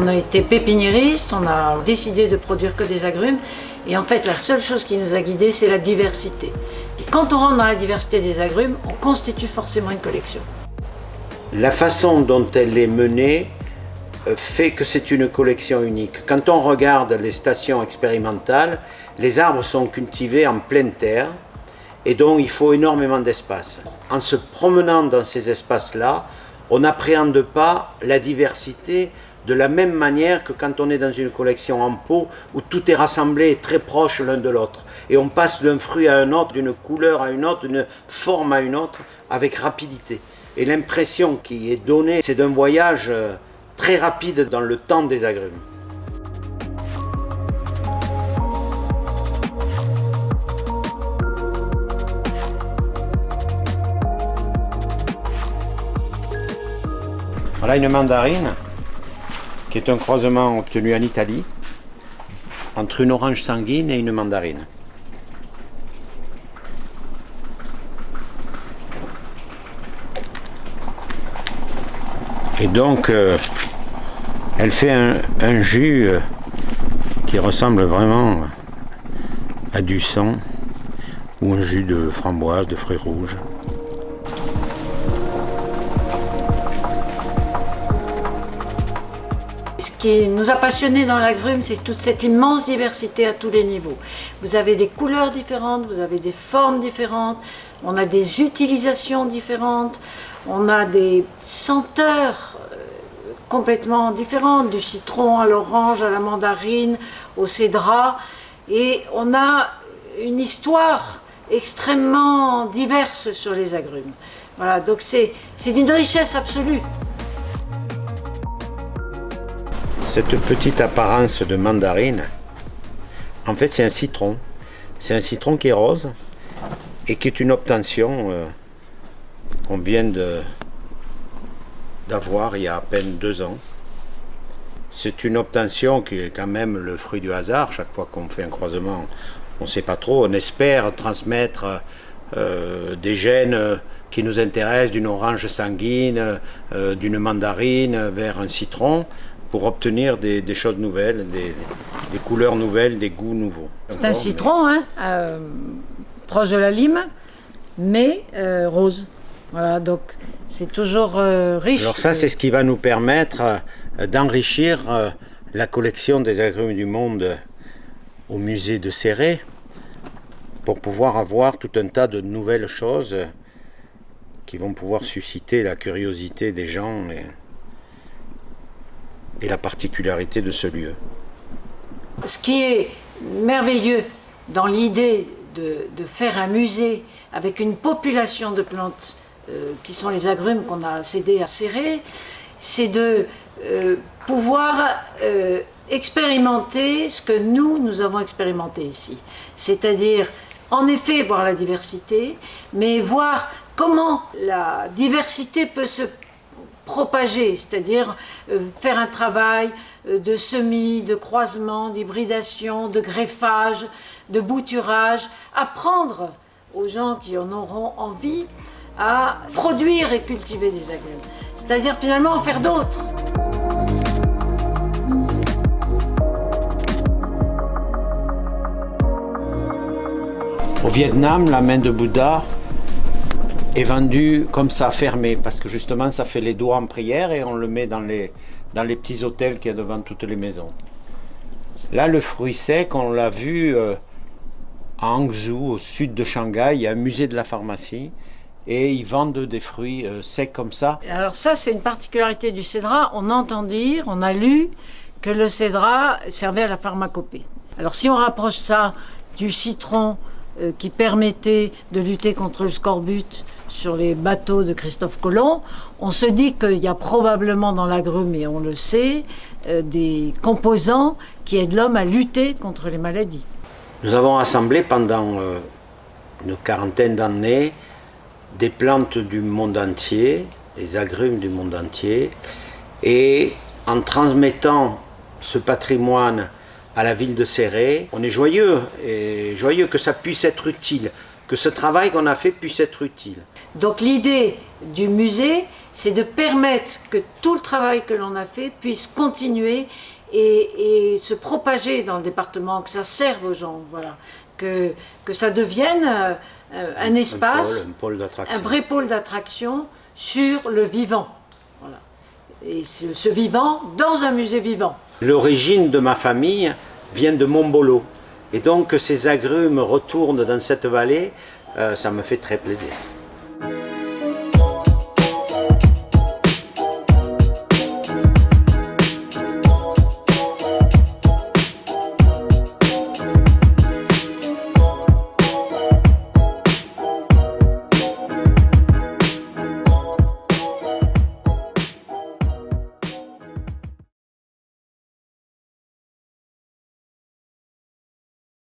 On a été pépiniériste, on a décidé de produire que des agrumes. Et en fait, la seule chose qui nous a guidés, c'est la diversité. Et quand on rentre dans la diversité des agrumes, on constitue forcément une collection. La façon dont elle est menée fait que c'est une collection unique. Quand on regarde les stations expérimentales, les arbres sont cultivés en pleine terre et donc il faut énormément d'espace. En se promenant dans ces espaces-là, on n'appréhende pas la diversité de la même manière que quand on est dans une collection en pot où tout est rassemblé très proche l'un de l'autre. Et on passe d'un fruit à un autre, d'une couleur à une autre, d'une forme à une autre, avec rapidité. Et l'impression qui est donnée, c'est d'un voyage très rapide dans le temps des agrumes. Voilà une mandarine qui est un croisement obtenu en Italie entre une orange sanguine et une mandarine. Et donc, elle fait un jus qui ressemble vraiment à du sang ou un jus de framboise, de fruits rouges. Ce qui nous a passionnés dans l'agrume, c'est toute cette immense diversité à tous les niveaux. Vous avez des couleurs différentes, vous avez des formes différentes, on a des utilisations différentes, on a des senteurs complètement différentes, du citron à l'orange, à la mandarine, au cédrat, et on a une histoire extrêmement diverse sur les agrumes. Voilà, donc c'est d'une richesse absolue. Cette petite apparence de mandarine, en fait c'est un citron. C'est un citron qui est rose et qui est une obtention qu'on vient d'avoir il y a à peine 2 ans. C'est une obtention qui est quand même le fruit du hasard. Chaque fois qu'on fait un croisement, on ne sait pas trop. On espère transmettre des gènes qui nous intéressent d'une orange sanguine, d'une mandarine vers un citron, pour obtenir des choses nouvelles, des couleurs nouvelles, des goûts nouveaux. C'est un citron, hein, proche de la lime, mais rose. Voilà, donc c'est toujours riche. Alors ça, c'est ce qui va nous permettre d'enrichir la collection des agrumes du monde au musée de Céret, pour pouvoir avoir tout un tas de nouvelles choses qui vont pouvoir susciter la curiosité des gens et la particularité de ce lieu. Ce qui est merveilleux dans l'idée de faire un musée avec une population de plantes qui sont les agrumes qu'on a cédés à Céret, c'est de pouvoir expérimenter ce que nous avons expérimenté ici. C'est-à-dire, en effet, voir la diversité, mais voir comment la diversité peut se propager, c'est-à-dire faire un travail de semis, de croisement, d'hybridation, de greffage, de bouturage, apprendre aux gens qui en auront envie à produire et cultiver des agrumes, c'est-à-dire finalement en faire d'autres. Au Vietnam, la main de Bouddha est vendue comme ça, fermée, parce que justement ça fait les doigts en prière et on le met dans les petits hôtels qu'il y a devant toutes les maisons. Là, le fruit sec, on l'a vu à Hangzhou, au sud de Shanghai, il y a un musée de la pharmacie et ils vendent des fruits secs comme ça. Alors ça, c'est une particularité du cédrat. On entend dire, on a lu que le cédrat servait à la pharmacopée. Alors si on rapproche ça du citron qui permettait de lutter contre le scorbut sur les bateaux de Christophe Colomb, on se dit qu'il y a probablement dans l'agrume, et on le sait, des composants qui aident l'homme à lutter contre les maladies. Nous avons assemblé pendant une quarantaine d'années des plantes du monde entier, des agrumes du monde entier, et en transmettant ce patrimoine à la ville de Céret, on est joyeux que ça puisse être utile, que ce travail qu'on a fait puisse être utile. Donc l'idée du musée, c'est de permettre que tout le travail que l'on a fait puisse continuer et se propager dans le département, que ça serve aux gens, voilà, que ça devienne un espace, un vrai pôle d'attraction sur le vivant. Voilà. Et ce vivant dans un musée vivant. L'origine de ma famille vient de Montbolo. Et donc que ces agrumes retournent dans cette vallée, ça me fait très plaisir.